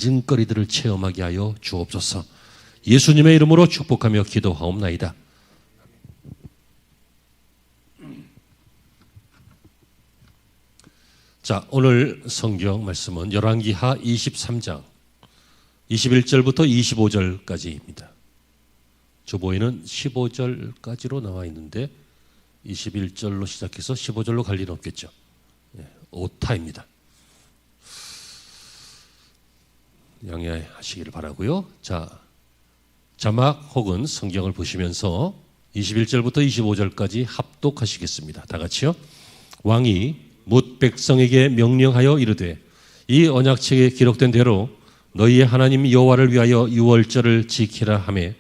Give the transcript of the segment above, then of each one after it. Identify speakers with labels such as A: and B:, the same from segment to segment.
A: 증거리들을 체험하게 하여 주옵소서. 예수님의 이름으로 축복하며 기도하옵나이다. 자, 오늘 성경 말씀은 열왕기하 23장 21절부터 25절까지입니다. 주보에는 15절까지로 나와 있는데 21절로 시작해서 15절로 갈 일은 없겠죠. 오타입니다. 양해하시기를 바라고요. 자, 자막 혹은 성경을 보시면서 21절부터 25절까지 합독하시겠습니다. 다 같이요. 왕이 뭇 백성에게 명령하여 이르되 이 언약책에 기록된 대로 너희의 하나님 여호와를 위하여 유월절을 지키라 하매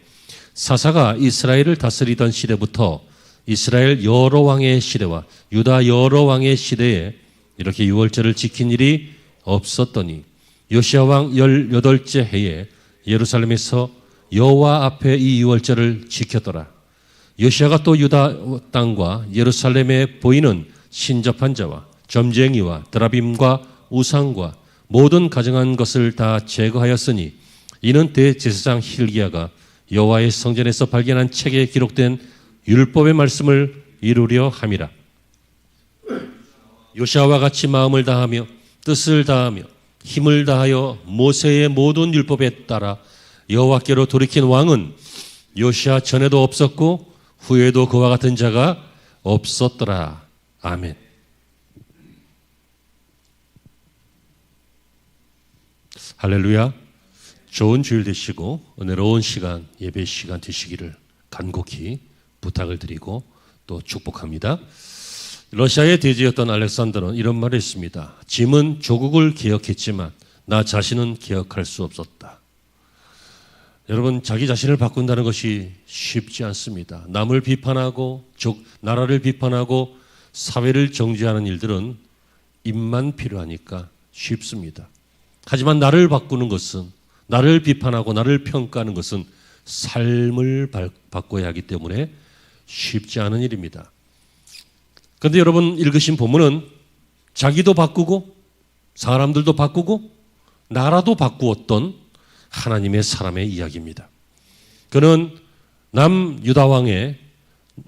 A: 사사가 이스라엘을 다스리던 시대부터 이스라엘 여러 왕의 시대와 유다 여러 왕의 시대에 이렇게 유월절을 지킨 일이 없었더니 요시야 왕 18째 해에 예루살렘에서 여호와 앞에 이 유월절을 지켰더라. 요시야가 또 유다 땅과 예루살렘에 보이는 신접한 자와 점쟁이와 드라빔과 우상과 모든 가증한 것을 다 제거하였으니 이는 대제사장 hil기야가 여호와의 성전에서 발견한 책에 기록된 율법의 말씀을 이루려 함이라. 요시야와 같이 마음을 다하며 뜻을 다하며 힘을 다하여 모세의 모든 율법에 따라 여호와께로 돌이킨 왕은 요시야 전에도 없었고 후에도 그와 같은 자가 없었더라. 아멘. 할렐루야. 좋은 주일 되시고 은혜로운 시간, 예배 시간 되시기를 간곡히 부탁을 드리고 또 축복합니다. 러시아의 대제였던 알렉산더는 이런 말을 했습니다. 짐은 조국을 기억했지만 나 자신은 기억할 수 없었다. 여러분, 자기 자신을 바꾼다는 것이 쉽지 않습니다. 남을 비판하고 나라를 비판하고 사회를 정죄하는 일들은 입만 필요하니까 쉽습니다. 하지만 나를 바꾸는 것은, 나를 비판하고 나를 평가하는 것은 삶을 바꿔야 하기 때문에 쉽지 않은 일입니다. 그런데 여러분 읽으신 본문은 자기도 바꾸고 사람들도 바꾸고 나라도 바꾸었던 하나님의 사람의 이야기입니다. 그는 남유다 왕의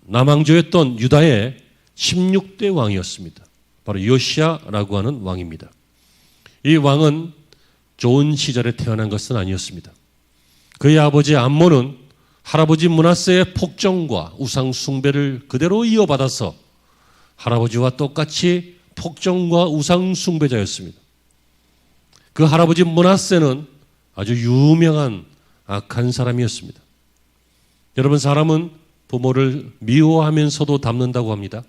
A: 남왕조였던 유다의 16대 왕이었습니다. 바로 요시야라고 하는 왕입니다. 이 왕은 좋은 시절에 태어난 것은 아니었습니다. 그의 아버지 암몬은 할아버지 므낫세의 폭정과 우상 숭배를 그대로 이어받아서 할아버지와 똑같이 폭정과 우상 숭배자였습니다. 그 할아버지 므낫세는 아주 유명한 악한 사람이었습니다. 여러분, 사람은 부모를 미워하면서도 닮는다고 합니다.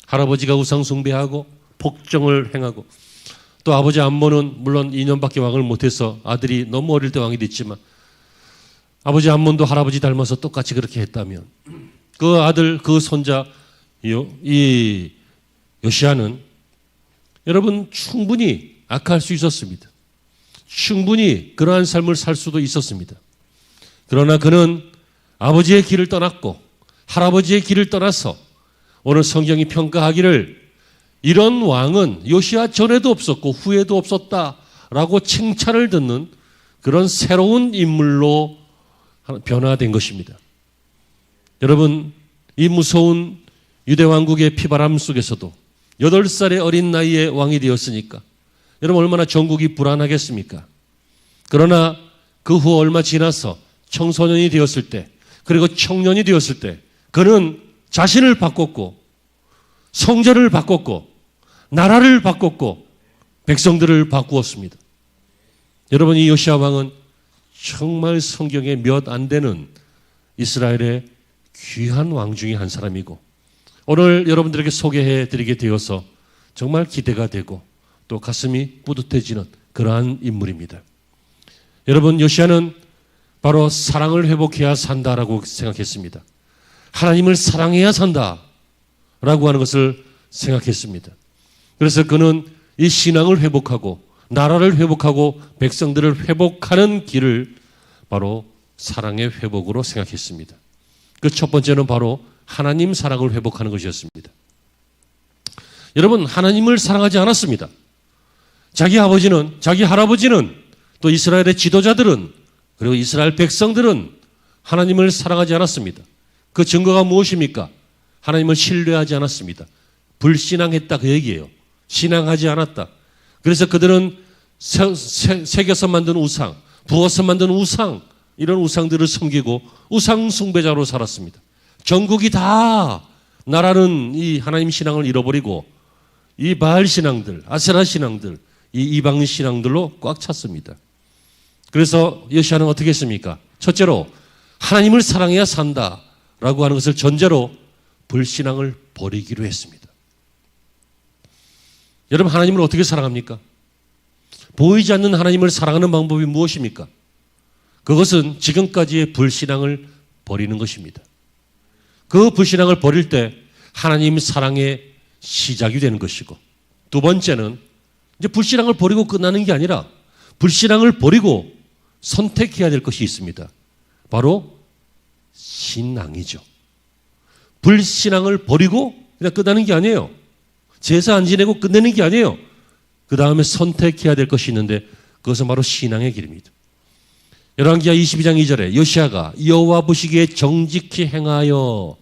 A: 할아버지가 우상 숭배하고 폭정을 행하고 또 아버지 암몬은 물론 2년밖에 왕을 못해서 아들이 너무 어릴 때 왕이 됐지만 아버지 암몬도 할아버지 닮아서 똑같이 그렇게 했다면 그 아들, 그 손자 이 요시야는 여러분 충분히 악할 수 있었습니다. 충분히 그러한 삶을 살 수도 있었습니다. 그러나 그는 아버지의 길을 떠났고 할아버지의 길을 떠나서 오늘 성경이 평가하기를 이런 왕은 요시야 전에도 없었고 후에도 없었다라고 칭찬을 듣는 그런 새로운 인물로 변화된 것입니다. 여러분, 이 무서운 유대왕국의 피바람 속에서도 8살의 어린 나이에 왕이 되었으니까 여러분 얼마나 전국이 불안하겠습니까? 그러나 그 후 얼마 지나서 청소년이 되었을 때 그리고 청년이 되었을 때 그는 자신을 바꿨고 성전을 바꿨고 나라를 바꿨고 백성들을 바꾸었습니다. 여러분, 이 요시야 왕은 정말 성경에 몇 안 되는 이스라엘의 귀한 왕 중에 한 사람이고 오늘 여러분들에게 소개해 드리게 되어서 정말 기대가 되고 또 가슴이 뿌듯해지는 그러한 인물입니다. 여러분, 요시야는 바로 사랑을 회복해야 산다라고 생각했습니다. 하나님을 사랑해야 산다라고 하는 것을 생각했습니다. 그래서 그는 이 신앙을 회복하고 나라를 회복하고 백성들을 회복하는 길을 바로 사랑의 회복으로 생각했습니다. 그 첫 번째는 바로 하나님 사랑을 회복하는 것이었습니다. 여러분, 하나님을 사랑하지 않았습니다. 자기 아버지는, 자기 할아버지는 또 이스라엘의 지도자들은, 그리고 이스라엘 백성들은 하나님을 사랑하지 않았습니다. 그 증거가 무엇입니까? 하나님을 신뢰하지 않았습니다. 불신앙했다, 그 얘기예요. 신앙하지 않았다. 그래서 그들은 새겨서 만든 우상, 부어서 만든 우상, 이런 우상들을 섬기고 우상 숭배자로 살았습니다. 전국이 다 나라는 이 하나님 신앙을 잃어버리고 이 바알 신앙들, 아세라 신앙들, 이 이방 신앙들로 꽉 찼습니다. 그래서 여시야는 어떻게 했습니까? 첫째로 하나님을 사랑해야 산다라고 하는 것을 전제로 불신앙을 버리기로 했습니다. 여러분, 하나님을 어떻게 사랑합니까? 보이지 않는 하나님을 사랑하는 방법이 무엇입니까? 그것은 지금까지의 불신앙을 버리는 것입니다. 그 불신앙을 버릴 때 하나님 사랑의 시작이 되는 것이고, 두 번째는 이제 불신앙을 버리고 끝나는 게 아니라 불신앙을 버리고 선택해야 될 것이 있습니다. 바로 신앙이죠. 불신앙을 버리고 그냥 끝나는 게 아니에요. 제사 안 지내고 끝내는 게 아니에요. 그 다음에 선택해야 될 것이 있는데 그것은 바로 신앙의 길입니다. 열왕기하 22장 2절에 여시야가 여호와 보시기에 정직히 행하여,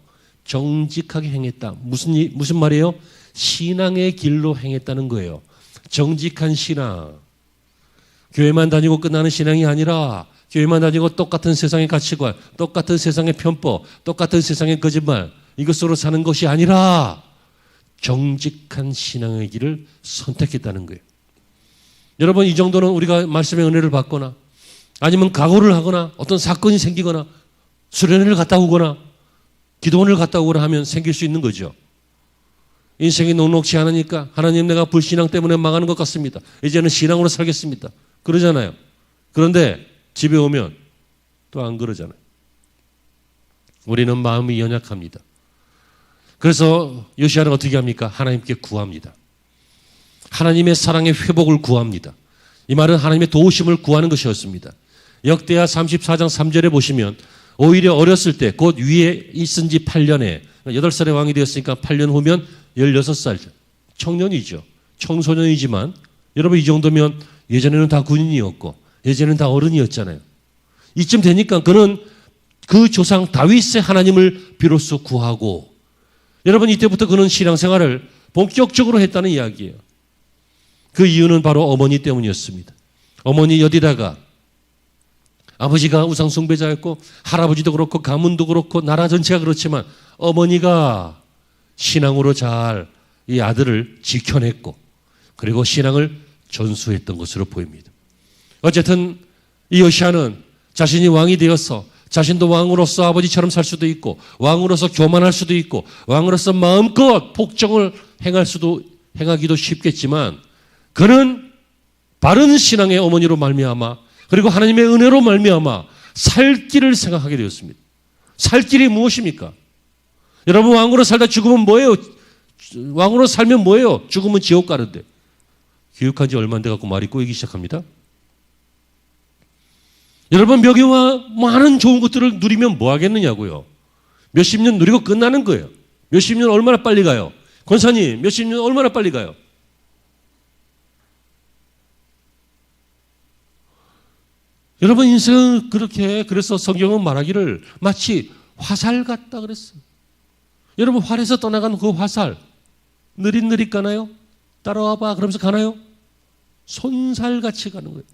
A: 정직하게 행했다. 무슨 말이에요? 신앙의 길로 행했다는 거예요. 정직한 신앙. 교회만 다니고 끝나는 신앙이 아니라 교회만 다니고 똑같은 세상의 가치관, 똑같은 세상의 편법, 똑같은 세상의 거짓말, 이것으로 사는 것이 아니라 정직한 신앙의 길을 선택했다는 거예요. 여러분, 이 정도는 우리가 말씀의 은혜를 받거나 아니면 각오를 하거나 어떤 사건이 생기거나 수련회를 갔다 오거나 기도원을 갔다 오거나 하면 생길 수 있는 거죠. 인생이 녹록지 않으니까 하나님, 내가 불신앙 때문에 망하는 것 같습니다. 이제는 신앙으로 살겠습니다. 그러잖아요. 그런데 집에 오면 또 안 그러잖아요. 우리는 마음이 연약합니다. 그래서 요시야는 어떻게 합니까? 하나님께 구합니다. 하나님의 사랑의 회복을 구합니다. 이 말은 하나님의 도우심을 구하는 것이었습니다. 역대하 34장 3절에 보시면 오히려 어렸을 때, 곧 위에 있은 지 8년에 8살의 왕이 되었으니까 8년 후면 16살 청년이죠. 청소년이지만 여러분, 이 정도면 예전에는 다 군인이었고 예전에는 다 어른이었잖아요. 이쯤 되니까 그는 그 조상 다윗의 하나님을 비로소 구하고, 여러분, 이때부터 그는 신앙생활을 본격적으로 했다는 이야기예요. 그 이유는 바로 어머니 때문이었습니다. 어머니 여디다가 아버지가 우상 숭배자였고 할아버지도 그렇고 가문도 그렇고 나라 전체가 그렇지만 어머니가 신앙으로 잘 이 아들을 지켜냈고 그리고 신앙을 전수했던 것으로 보입니다. 어쨌든 이 요시야는 자신이 왕이 되어서 자신도 왕으로서 아버지처럼 살 수도 있고 왕으로서 교만할 수도 있고 왕으로서 마음껏 폭정을 행하기도 쉽겠지만 그는 바른 신앙의 어머니로 말미암아 그리고 하나님의 은혜로 말미암아 살 길을 생각하게 되었습니다. 살 길이 무엇입니까? 여러분, 왕으로 살다 죽으면 뭐예요? 왕으로 살면 뭐예요? 죽으면 지옥 가는데. 교육한 지 얼마 안 돼갖고 말이 꼬이기 시작합니다. 여러분, 명예와 많은 좋은 것들을 누리면 뭐 하겠느냐고요. 몇십 년 누리고 끝나는 거예요. 몇십 년 얼마나 빨리 가요? 권사님, 몇십 년 얼마나 빨리 가요? 여러분, 인생은 그렇게, 그래서 성경은 말하기를 마치 화살 같다 그랬어요. 여러분, 활에서 떠나간 그 화살 느릿느릿 가나요? 따라와봐 그러면서 가나요? 손살같이 가는 거예요.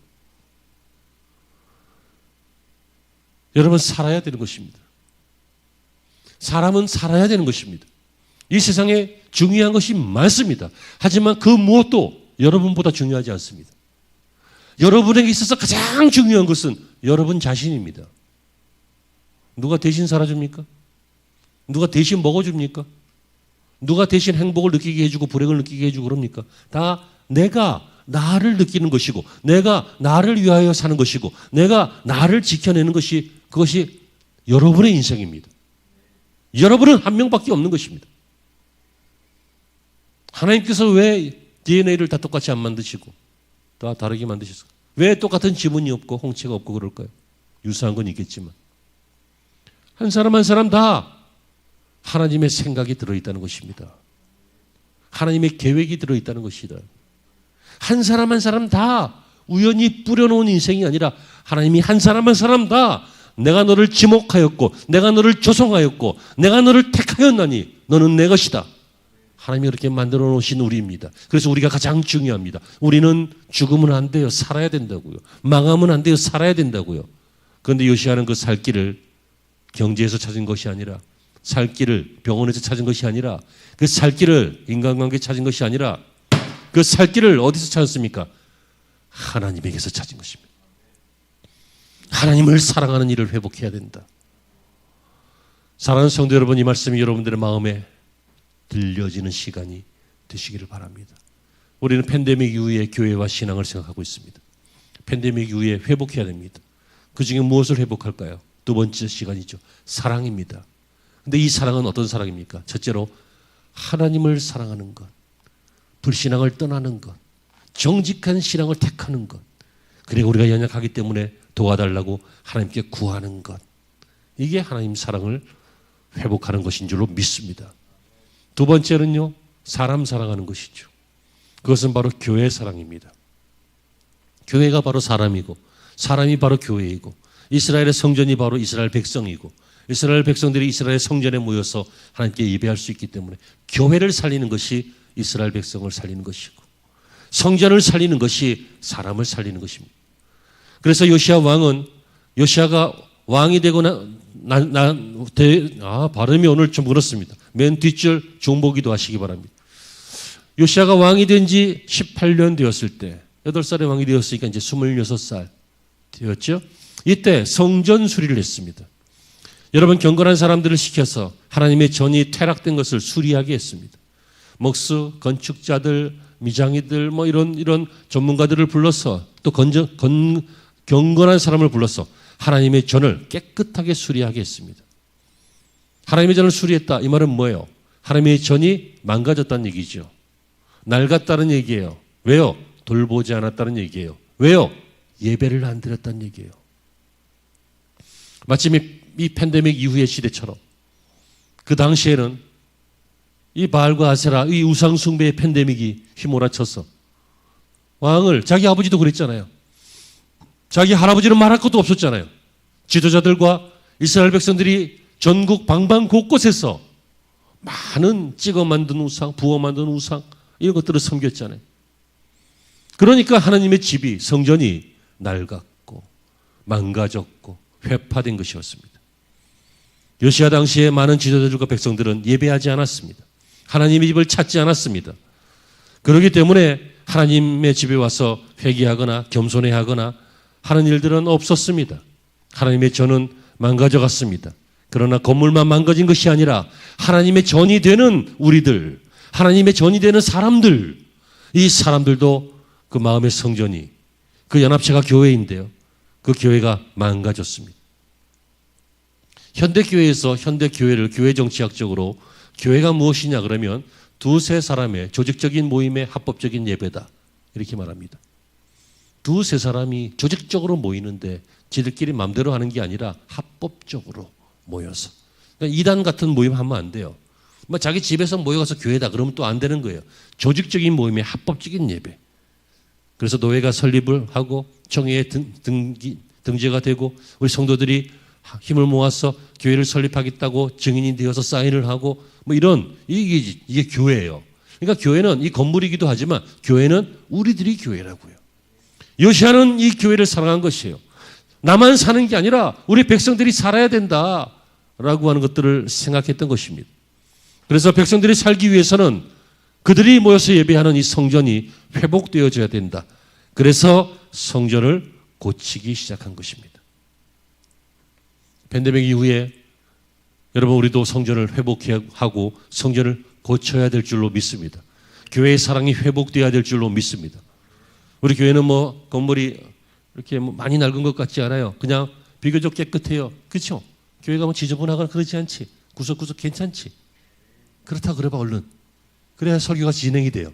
A: 여러분, 살아야 되는 것입니다. 사람은 살아야 되는 것입니다. 이 세상에 중요한 것이 많습니다. 하지만 그 무엇도 여러분보다 중요하지 않습니다. 여러분에게 있어서 가장 중요한 것은 여러분 자신입니다. 누가 대신 살아줍니까? 누가 대신 먹어줍니까? 누가 대신 행복을 느끼게 해주고 불행을 느끼게 해주고 그럽니까? 다 내가 나를 느끼는 것이고 내가 나를 위하여 사는 것이고 내가 나를 지켜내는 것이, 그것이 여러분의 인생입니다. 여러분은 한 명밖에 없는 것입니다. 하나님께서 왜 DNA를 다 똑같이 안 만드시고 다 다르게 만드셨을까요? 왜 똑같은 지문이 없고 홍채가 없고 그럴까요? 유사한 건 있겠지만 한 사람 한 사람 다 하나님의 생각이 들어있다는 것입니다. 하나님의 계획이 들어있다는 것이다. 한 사람 한 사람 다 우연히 뿌려놓은 인생이 아니라 하나님이 한 사람 한 사람 다 내가 너를 지목하였고 내가 너를 조성하였고 내가 너를 택하였나니 너는 내 것이다. 하나님이 그렇게 만들어 놓으신 우리입니다. 그래서 우리가 가장 중요합니다. 우리는 죽으면 안 돼요. 살아야 된다고요. 망하면 안 돼요. 살아야 된다고요. 그런데 요시아는 그 살 길을 경제에서 찾은 것이 아니라 살 길을 병원에서 찾은 것이 아니라 그 살 길을 인간관계에 찾은 것이 아니라 그 살 길을 어디서 찾았습니까? 하나님에게서 찾은 것입니다. 하나님을 사랑하는 일을 회복해야 된다. 사랑하는 성도 여러분, 이 말씀이 여러분들의 마음에 들려지는 시간이 되시기를 바랍니다. 우리는 팬데믹 이후에 교회와 신앙을 생각하고 있습니다. 팬데믹 이후에 회복해야 됩니다. 그 중에 무엇을 회복할까요? 두 번째 시간이죠. 사랑입니다. 근데 이 사랑은 어떤 사랑입니까? 첫째로 하나님을 사랑하는 것, 불신앙을 떠나는 것, 정직한 신앙을 택하는 것, 그리고 우리가 연약하기 때문에 도와달라고 하나님께 구하는 것, 이게 하나님 사랑을 회복하는 것인 줄로 믿습니다. 두 번째는요, 사람 사랑하는 것이죠. 그것은 바로 교회 사랑입니다. 교회가 바로 사람이고 사람이 바로 교회이고 이스라엘의 성전이 바로 이스라엘 백성이고 이스라엘 백성들이 이스라엘 성전에 모여서 하나님께 예배할 수 있기 때문에 교회를 살리는 것이 이스라엘 백성을 살리는 것이고 성전을 살리는 것이 사람을 살리는 것입니다. 그래서 요시아가 왕이 되고 발음이 오늘 좀 그렇습니다. 맨 뒷줄 중보기도 하시기 바랍니다. 요시아가 왕이 된 지 18년 되었을 때 8살에 왕이 되었으니까 이제 26살 되었죠. 이때 성전 수리를 했습니다. 여러분, 경건한 사람들을 시켜서 하나님의 전이 퇴락된 것을 수리하게 했습니다. 목수, 건축자들, 미장이들 이런 전문가들을 불러서 또 경건한 사람을 불러서 하나님의 전을 깨끗하게 수리하게 했습니다. 하나님의 전을 수리했다. 이 말은 뭐예요? 하나님의 전이 망가졌다는 얘기죠. 낡았다는 얘기예요. 왜요? 돌보지 않았다는 얘기예요. 왜요? 예배를 안 드렸다는 얘기예요. 마침 이 팬데믹 이후의 시대처럼 그 당시에는 이 바알과 아세라, 이 우상숭배의 팬데믹이 휘몰아쳐서 왕을, 자기 아버지도 그랬잖아요. 자기 할아버지는 말할 것도 없었잖아요. 지도자들과 이스라엘 백성들이 전국 방방 곳곳에서 많은 찍어 만든 우상, 부어 만든 우상 이런 것들을 섬겼잖아요. 그러니까 하나님의 집이, 성전이 낡았고 망가졌고 회파된 것이었습니다. 요시아 당시에 많은 지도자들과 백성들은 예배하지 않았습니다. 하나님의 집을 찾지 않았습니다. 그렇기 때문에 하나님의 집에 와서 회개하거나 겸손해하거나 하는 일들은 없었습니다. 하나님의 전은 망가져갔습니다. 그러나 건물만 망가진 것이 아니라 하나님의 전이 되는 우리들, 하나님의 전이 되는 사람들, 이 사람들도 그 마음의 성전이, 그 연합체가 교회인데요, 그 교회가 망가졌습니다. 현대교회에서 현대교회를 교회 정치학적으로 교회가 무엇이냐 그러면 두세 사람의 조직적인 모임의 합법적인 예배다 이렇게 말합니다. 두세 사람이 조직적으로 모이는데 지들끼리 마음대로 하는 게 아니라 합법적으로 모여서, 그러니까 이단 같은 모임 하면 안 돼요. 자기 집에서 모여가서 교회다 그러면 또 안 되는 거예요. 조직적인 모임의 합법적인 예배. 그래서 노예가 설립을 하고 청회에 등재가 되고 우리 성도들이 힘을 모아서 교회를 설립하겠다고 증인이 되어서 사인을 하고 이게 교회예요. 그러니까 교회는 이 건물이기도 하지만 교회는 우리들이 교회라고요. 요시아는 이 교회를 사랑한 것이에요. 나만 사는 게 아니라 우리 백성들이 살아야 된다라고 하는 것들을 생각했던 것입니다. 그래서 백성들이 살기 위해서는 그들이 모여서 예배하는 이 성전이 회복되어져야 된다. 그래서 성전을 고치기 시작한 것입니다. 팬데믹 이후에 여러분, 우리도 성전을 회복하고 성전을 고쳐야 될 줄로 믿습니다. 교회의 사랑이 회복되어야 될 줄로 믿습니다. 우리 교회는 건물이 이렇게 많이 낡은 것 같지 않아요. 그냥 비교적 깨끗해요. 그렇죠? 교회가 지저분하거나 그러지 않지. 구석구석 괜찮지. 그렇다 그래봐 얼른. 그래야 설교가 진행이 돼요.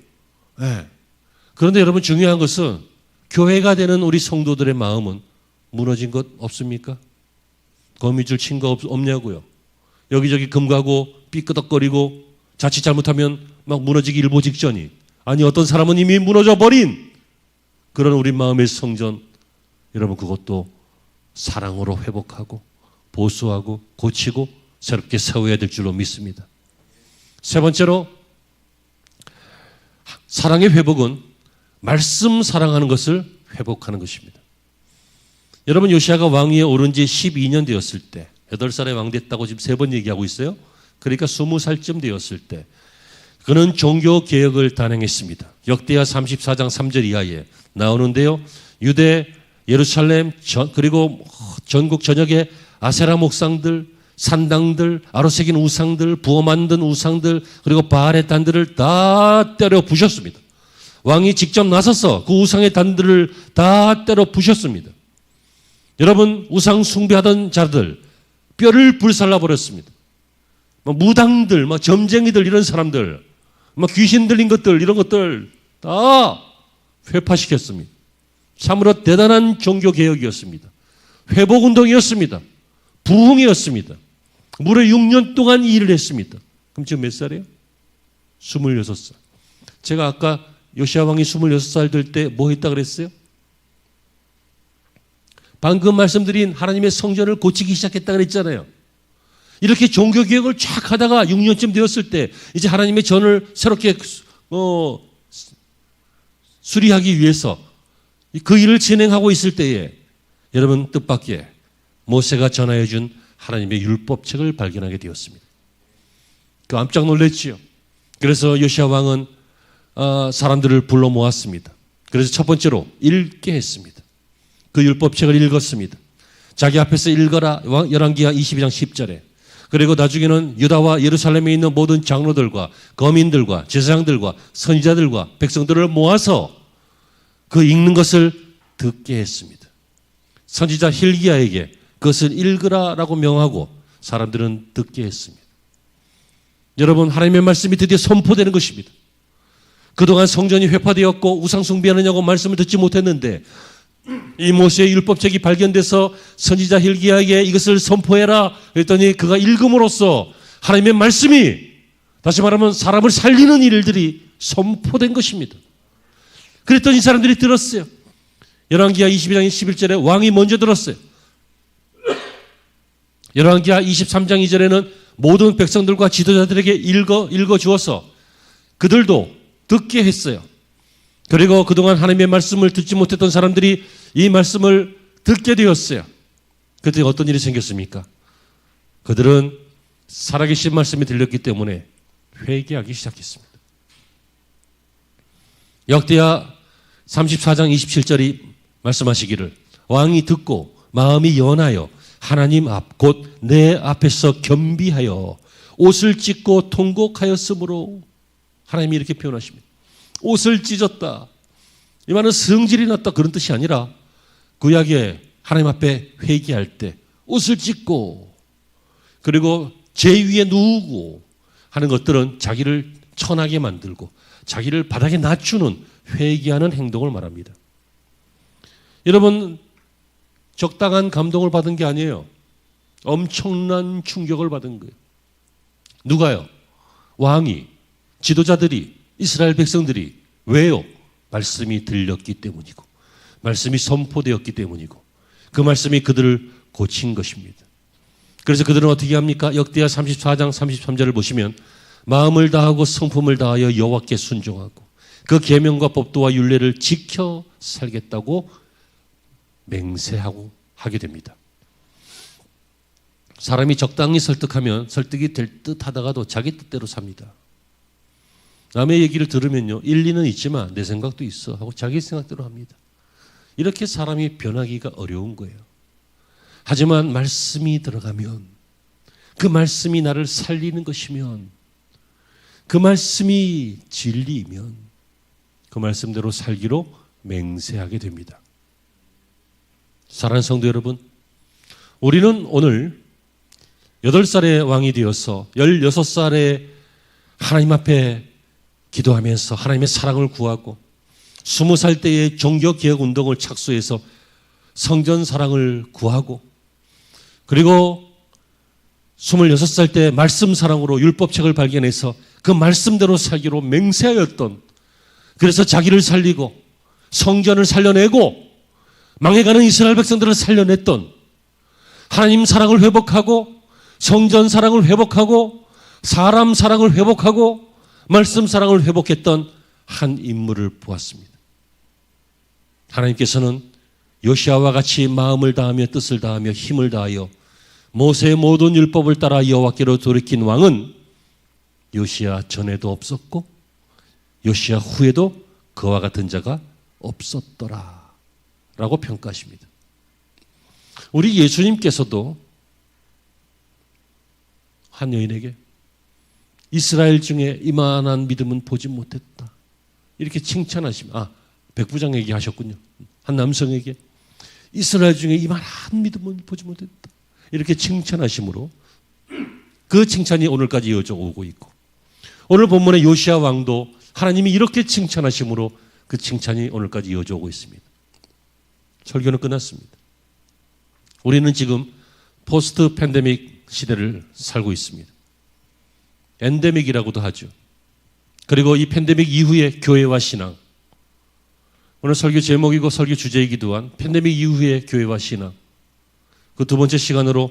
A: 네. 그런데 여러분, 중요한 것은 교회가 되는 우리 성도들의 마음은 무너진 것 없습니까? 거미줄 친 거 없냐고요. 여기저기 금가고 삐끄덕거리고 자칫 잘못하면 막 무너지기 일보 직전이, 아니 어떤 사람은 이미 무너져 버린 그런 우리 마음의 성전, 여러분 그것도 사랑으로 회복하고 보수하고 고치고 새롭게 세워야 될 줄로 믿습니다. 세 번째로 사랑의 회복은 말씀 사랑하는 것을 회복하는 것입니다. 여러분 요시아가 왕위에 오른 지 12년 되었을 때 8살에 왕 됐다고 지금 3번 얘기하고 있어요. 그러니까 20살쯤 되었을 때 그는 종교 개혁을 단행했습니다. 역대하 34장 3절 이하에 나오는데요. 유대, 예루살렘 그리고 전국 전역에 아세라 목상들, 산당들, 아로 새긴 우상들, 부어 만든 우상들 그리고 바알의 단들을 다 때려 부셨습니다. 왕이 직접 나서서 그 우상의 단들을 다 때려 부셨습니다. 여러분 우상 숭배하던 자들 뼈를 불살라 버렸습니다. 무당들, 점쟁이들 이런 사람들, 귀신 들린 것들 이런 것들 다 회파시켰습니다. 참으로 대단한 종교개혁이었습니다. 회복운동이었습니다. 부흥이었습니다. 무려 6년 동안 이 일을 했습니다. 그럼 지금 몇 살이에요? 26살. 제가 아까 요시아 왕이 26살 될 때 뭐 했다 그랬어요? 방금 말씀드린 하나님의 성전을 고치기 시작했다 그랬잖아요. 이렇게 종교개혁을 쫙 하다가 6년쯤 되었을 때 이제 하나님의 전을 새롭게 수리하기 위해서 그 일을 진행하고 있을 때에 여러분 뜻밖의 모세가 전하여 준 하나님의 율법책을 발견하게 되었습니다. 깜짝 놀랐지요. 그래서 요시아 왕은 사람들을 불러 모았습니다. 그래서 첫 번째로 읽게 했습니다. 그 율법책을 읽었습니다. 자기 앞에서 읽어라 열왕기하 22장 10절에 그리고 나중에는 유다와 예루살렘에 있는 모든 장로들과 거민들과 제사장들과 선지자들과 백성들을 모아서 그 읽는 것을 듣게 했습니다. 선지자 hil기야에게 그것을 읽으라라고 명하고 사람들은 듣게 했습니다. 여러분 하나님의 말씀이 드디어 선포되는 것입니다. 그동안 성전이 회파되었고 우상 숭배하느냐고 말씀을 듣지 못했는데 이 모세의 율법책이 발견돼서 선지자 hil기야에게 이것을 선포해라 그랬더니 그가 읽음으로써 하나님의 말씀이 다시 말하면 사람을 살리는 일들이 선포된 것입니다. 그랬더니 이 사람들이 들었어요. 열왕기하 22장 11절에 왕이 먼저 들었어요. 열왕기하 23장 2절에는 모든 백성들과 지도자들에게 읽어 주어서 그들도 듣게 했어요. 그리고 그동안 하나님의 말씀을 듣지 못했던 사람들이 이 말씀을 듣게 되었어요. 그때 어떤 일이 생겼습니까? 그들은 살아계신 말씀이 들렸기 때문에 회개하기 시작했습니다. 역대하 34장 27절이 말씀하시기를 왕이 듣고 마음이 연하여 하나님 앞 곧 내 앞에서 겸비하여 옷을 찢고 통곡하였으므로 하나님이 이렇게 표현하십니다. 옷을 찢었다. 이 말은 성질이 났다 그런 뜻이 아니라 구약에 하나님 앞에 회개할 때 옷을 찢고 그리고 제 위에 누우고 하는 것들은 자기를 천하게 만들고 자기를 바닥에 낮추는 회개하는 행동을 말합니다. 여러분 적당한 감동을 받은 게 아니에요. 엄청난 충격을 받은 거예요. 누가요? 왕이, 지도자들이, 이스라엘 백성들이. 왜요? 말씀이 들렸기 때문이고 말씀이 선포되었기 때문이고 그 말씀이 그들을 고친 것입니다. 그래서 그들은 어떻게 합니까? 역대하 34장 33절을 보시면 마음을 다하고 성품을 다하여 여호와께 순종하고 그 계명과 법도와 율례를 지켜 살겠다고 맹세하고 하게 됩니다. 사람이 적당히 설득하면 설득이 될 듯 하다가도 자기 뜻대로 삽니다. 남의 얘기를 들으면요 일리는 있지만 내 생각도 있어 하고 자기 생각대로 합니다. 이렇게 사람이 변하기가 어려운 거예요. 하지만 말씀이 들어가면 그 말씀이 나를 살리는 것이면 그 말씀이 진리이면 그 말씀대로 살기로 맹세하게 됩니다. 사랑하는 성도 여러분, 우리는 오늘 8살의 왕이 되어서 16살에 하나님 앞에 기도하면서 하나님의 사랑을 구하고 20살 때의 종교개혁 운동을 착수해서 성전 사랑을 구하고 그리고 26살 때 말씀 사랑으로 율법책을 발견해서 그 말씀대로 살기로 맹세하였던 그래서 자기를 살리고 성전을 살려내고 망해가는 이스라엘 백성들을 살려냈던, 하나님 사랑을 회복하고 성전 사랑을 회복하고 사람 사랑을 회복하고 말씀 사랑을 회복했던 한 인물을 보았습니다. 하나님께서는 요시아와 같이 마음을 다하며 뜻을 다하며 힘을 다하여 모세의 모든 율법을 따라 여호와께로 돌이킨 왕은 요시아 전에도 없었고 요시아 후에도 그와 같은 자가 없었더라 라고 평가하십니다. 우리 예수님께서도 한 여인에게 이스라엘 중에 이만한 믿음은 보지 못했다 이렇게 칭찬하시면, 백부장 얘기하셨군요. 한 남성에게 이스라엘 중에 이만한 믿음은 보지 못했다 이렇게 칭찬하심으로 그 칭찬이 오늘까지 이어져 오고 있고, 오늘 본문의 요시아 왕도 하나님이 이렇게 칭찬하심으로 그 칭찬이 오늘까지 이어져 오고 있습니다. 설교는 끝났습니다. 우리는 지금 포스트 팬데믹 시대를 살고 있습니다. 엔데믹이라고도 하죠. 그리고 이 팬데믹 이후의 교회와 신앙, 오늘 설교 제목이고 설교 주제이기도 한 팬데믹 이후의 교회와 신앙, 그 두 번째 시간으로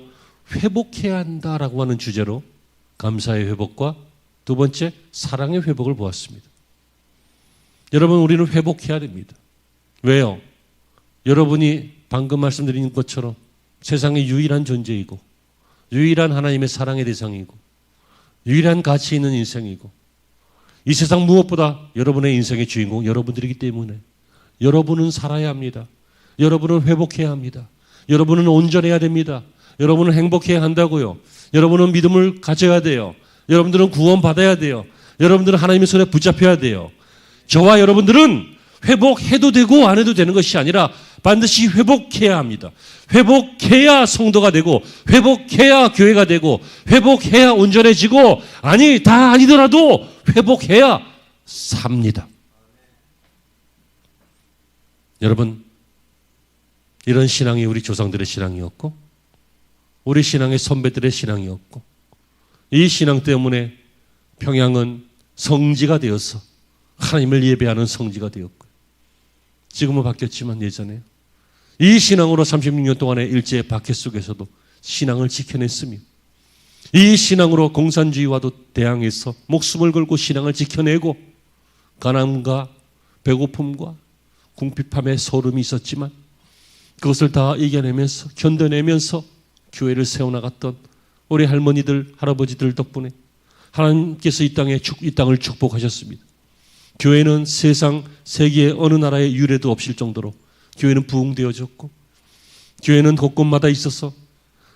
A: 회복해야 한다라고 하는 주제로 감사의 회복과 두 번째 사랑의 회복을 보았습니다. 여러분, 우리는 회복해야 됩니다. 왜요? 여러분이 방금 말씀드린 것처럼 세상의 유일한 존재이고 유일한 하나님의 사랑의 대상이고 유일한 가치 있는 인생이고 이 세상 무엇보다 여러분의 인생의 주인공 여러분들이기 때문에 여러분은 살아야 합니다. 여러분은 회복해야 합니다. 여러분은 온전해야 됩니다. 여러분은 행복해야 한다고요. 여러분은 믿음을 가져야 돼요. 여러분들은 구원받아야 돼요. 여러분들은 하나님의 손에 붙잡혀야 돼요. 저와 여러분들은 회복해도 되고 안 해도 되는 것이 아니라 반드시 회복해야 합니다. 회복해야 성도가 되고 회복해야 교회가 되고 회복해야 온전해지고, 다 아니더라도 회복해야 삽니다. 여러분, 이런 신앙이 우리 조상들의 신앙이었고 우리 신앙의 선배들의 신앙이었고, 이 신앙 때문에 평양은 성지가 되어서 하나님을 예배하는 성지가 되었고, 지금은 바뀌었지만 예전에 이 신앙으로 36년 동안의 일제의 박해 속에서도 신앙을 지켜냈으며, 이 신앙으로 공산주의와도 대항해서 목숨을 걸고 신앙을 지켜내고, 가난과 배고픔과 궁핍함의 소름이 있었지만 그것을 다 이겨내면서 견뎌내면서 교회를 세워나갔던 우리 할머니들 할아버지들 덕분에 하나님께서 이 땅을 축복하셨습니다. 교회는 세계의 어느 나라의 유례도 없을 정도로 교회는 부흥되어졌고, 교회는 곳곳마다 있어서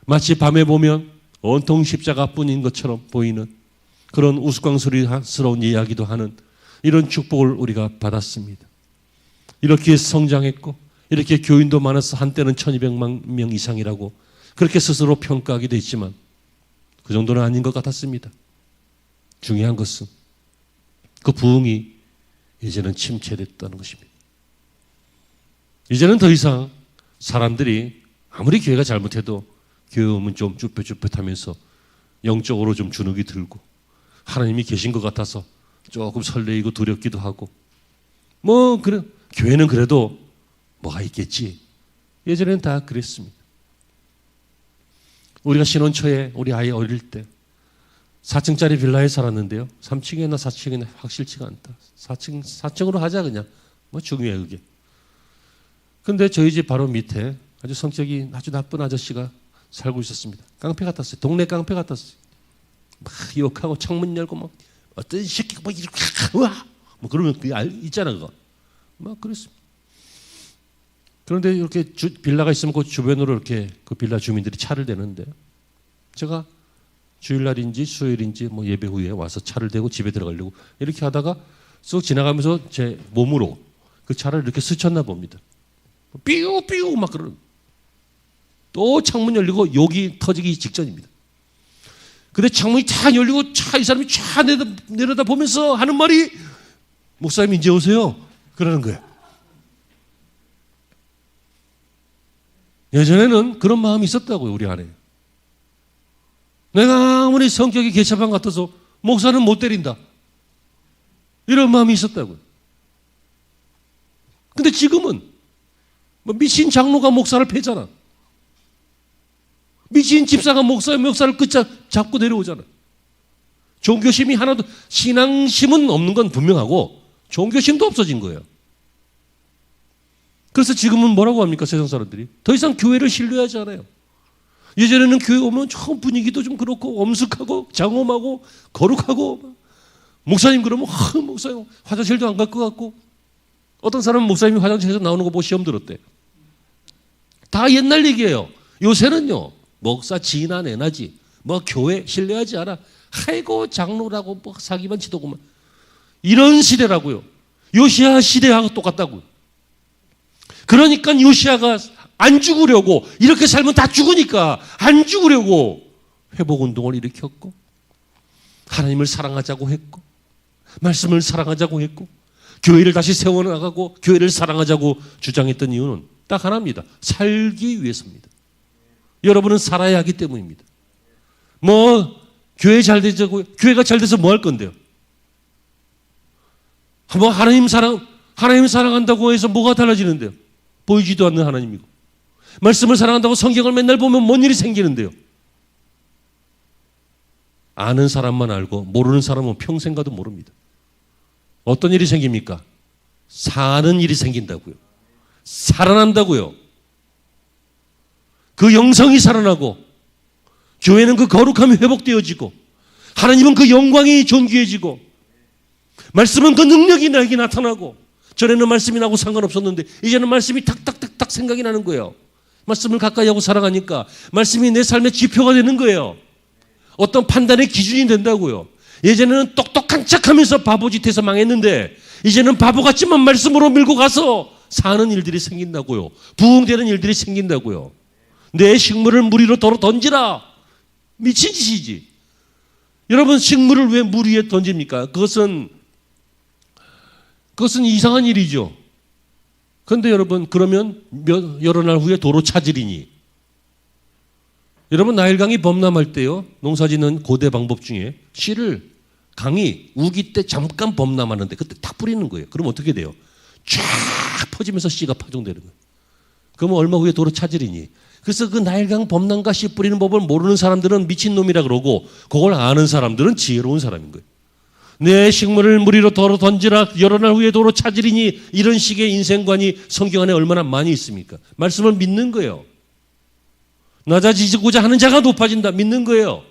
A: 마치 밤에 보면 온통 십자가뿐인 것처럼 보이는 그런 우스꽝스러운 이야기도 하는 이런 축복을 우리가 받았습니다. 이렇게 성장했고 이렇게 교인도 많아서 한때는 1200만 명 이상이라고 그렇게 스스로 평가하기도 했지만 그 정도는 아닌 것 같았습니다. 중요한 것은 그 부흥이 이제는 침체됐다는 것입니다. 이제는 더 이상 사람들이 아무리 교회가 잘못해도 교회 오면 좀 쭈뼛쭈뼛하면서 영적으로 좀 주눅이 들고 하나님이 계신 것 같아서 조금 설레이고 두렵기도 하고, 그래 교회는 그래도 뭐가 있겠지. 예전에는 다 그랬습니다. 우리가 신혼 초에 우리 아이 어릴 때 4층짜리 빌라에 살았는데요. 3층이나 4층이나 확실치가 않다. 4층으로 하자 그냥. 중요해 그게. 근데 저희 집 바로 밑에 아주 성격이 아주 나쁜 아저씨가 살고 있었습니다. 깡패 같았어요. 동네 깡패 같았어요. 막 욕하고 창문 열고 어떤 새끼가 이렇게 우와 그러면 그게 있잖아 그거. 그랬습니다. 그런데 이렇게 빌라가 있으면 그 주변으로 이렇게 그 빌라 주민들이 차를 대는데, 제가 주일날인지 수요일인지 예배 후에 와서 차를 대고 집에 들어가려고 이렇게 하다가 쑥 지나가면서 제 몸으로 그 차를 이렇게 스쳤나 봅니다. 삐우삐우 막 그러는. 또 창문 열리고 욕이 터지기 직전입니다. 근데 창문이 다 열리고 이 사람이 쫙 내려다 보면서 하는 말이, 목사님 이제 오세요. 그러는 거예요. 예전에는 그런 마음이 있었다고요, 우리 안에. 내가 아무리 성격이 개차반 같아서 목사는 못 때린다. 이런 마음이 있었다고요. 근데 지금은 뭐 미친 장로가 목사를 패잖아. 미친 집사가 목사를 잡고 내려오잖아. 종교심이 하나도, 신앙심은 없는 건 분명하고 종교심도 없어진 거예요. 그래서 지금은 뭐라고 합니까? 세상 사람들이 더 이상 교회를 신뢰하지 않아요. 예전에는 교회 오면 좀 분위기도 좀 그렇고 엄숙하고 장엄하고 거룩하고, 목사님 그러면 목사님 화장실도 안 갈 것 같고, 어떤 사람은 목사님이 화장실에서 나오는 거 보고 시험 들었대. 다 옛날 얘기예요. 요새는요, 목사 지나 내나지 뭐 교회 신뢰하지 않아. 아이고 장로라고 뭐 사기만 치더구만. 이런 시대라고요. 요시야 시대하고 똑같다고요. 그러니까 요시야가 안 죽으려고, 이렇게 살면 다 죽으니까 안 죽으려고 회복운동을 일으켰고, 하나님을 사랑하자고 했고, 말씀을 사랑하자고 했고, 교회를 다시 세워나가고 교회를 사랑하자고 주장했던 이유는 딱 하나입니다. 살기 위해서입니다. 여러분은 살아야 하기 때문입니다. 뭐 교회 잘 되자고, 교회가 잘 돼서 뭐 할 건데요? 뭐 하나님 사랑한다고 해서 뭐가 달라지는데요? 보이지도 않는 하나님이고, 말씀을 사랑한다고 성경을 맨날 보면 뭔 일이 생기는데요? 아는 사람만 알고 모르는 사람은 평생 가도 모릅니다. 어떤 일이 생깁니까? 사는 일이 생긴다고요. 살아난다고요. 그 영성이 살아나고, 교회는 그 거룩함이 회복되어지고, 하나님은 그 영광이 존귀해지고, 말씀은 그 능력이 나에게 나타나고. 전에는 말씀이 나고 상관없었는데 이제는 말씀이 탁탁탁탁 생각이 나는 거예요. 말씀을 가까이 하고 살아가니까 말씀이 내 삶의 지표가 되는 거예요. 어떤 판단의 기준이 된다고요. 예전에는 똑똑한 척하면서 바보짓해서 망했는데 이제는 바보같지만 말씀으로 밀고 가서 사는 일들이 생긴다고요. 부흥되는 일들이 생긴다고요. 내 식물을 물 위로 던지라. 미친 짓이지. 여러분, 식물을 왜 물 위에 던집니까? 그것은 이상한 일이죠. 그런데 여러분, 그러면 여러 날 후에 도로 차지리니. 여러분, 나일강이 범람할 때요, 농사짓는 고대 방법 중에 씨를 강이 우기 때 잠깐 범람하는데 그때 탁 뿌리는 거예요. 그럼 어떻게 돼요? 쫙 퍼지면서 씨가 파종되는 거예요. 그러면 얼마 후에 도로 차지리니. 그래서 그 나일강 범람과 씨 뿌리는 법을 모르는 사람들은 미친놈이라 그러고, 그걸 아는 사람들은 지혜로운 사람인 거예요. 내 식물을 물 위로 도로 던지라, 여러 날 후에 도로 차지리니. 이런 식의 인생관이 성경 안에 얼마나 많이 있습니까? 말씀을 믿는 거예요. 낮아지고자 하는 자가 높아진다. 믿는 거예요.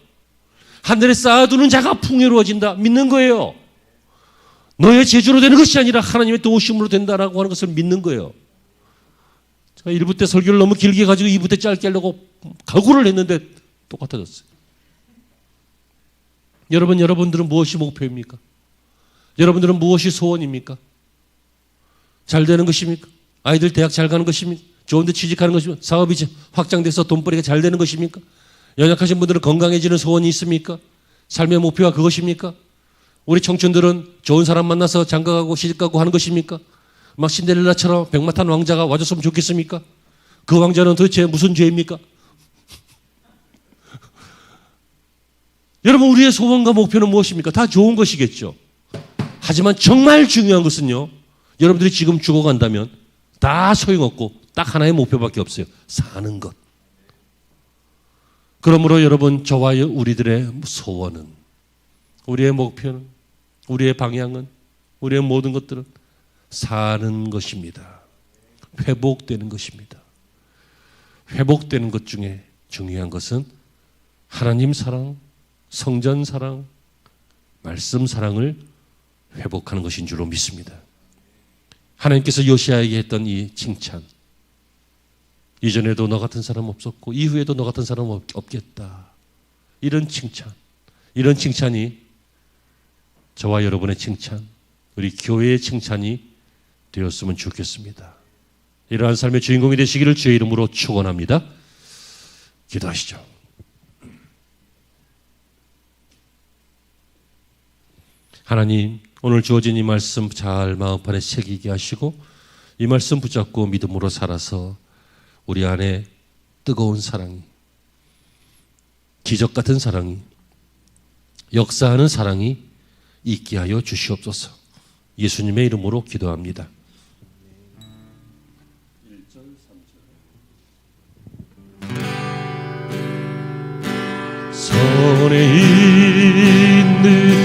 A: 하늘에 쌓아두는 자가 풍요로워진다. 믿는 거예요. 너의 재주로 되는 것이 아니라 하나님의 도우심으로 된다라고 하는 것을 믿는 거예요. 제가 1부 때 설교를 너무 길게 가지고 2부 때 짧게 하려고 각오를 했는데 똑같아졌어요. 여러분들은 무엇이 목표입니까? 여러분들은 무엇이 소원입니까? 잘 되는 것입니까? 아이들 대학 잘 가는 것입니까? 좋은 데 취직하는 것입니까? 사업이 확장돼서 돈벌이가 잘 되는 것입니까? 연약하신 분들은 건강해지는 소원이 있습니까? 삶의 목표가 그것입니까? 우리 청춘들은 좋은 사람 만나서 장가가고 시집가고 하는 것입니까? 막 신데렐라처럼 백마탄 왕자가 와줬으면 좋겠습니까? 그 왕자는 도대체 무슨 죄입니까? 여러분, 우리의 소원과 목표는 무엇입니까? 다 좋은 것이겠죠. 하지만 정말 중요한 것은요, 여러분들이 지금 죽어간다면 다 소용없고 딱 하나의 목표밖에 없어요. 사는 것. 그러므로 여러분, 저와 우리들의 소원은, 우리의 목표는, 우리의 방향은, 우리의 모든 것들은 사는 것입니다. 회복되는 것입니다. 회복되는 것 중에 중요한 것은 하나님 사랑, 성전 사랑, 말씀 사랑을 회복하는 것인 줄로 믿습니다. 하나님께서 요시야에게 했던 이 칭찬, 이전에도 너 같은 사람 없었고 이후에도 너 같은 사람 없겠다. 이런 칭찬이 저와 여러분의 칭찬, 우리 교회의 칭찬이 되었으면 좋겠습니다. 이러한 삶의 주인공이 되시기를 주의 이름으로 축원합니다. 기도하시죠. 하나님, 오늘 주어진 이 말씀 잘 마음판에 새기게 하시고 이 말씀 붙잡고 믿음으로 살아서 우리 안에 뜨거운 사랑이, 기적 같은 사랑이, 역사하는 사랑이 있게 하여 주시옵소서. 예수님의 이름으로 기도합니다. 영혼의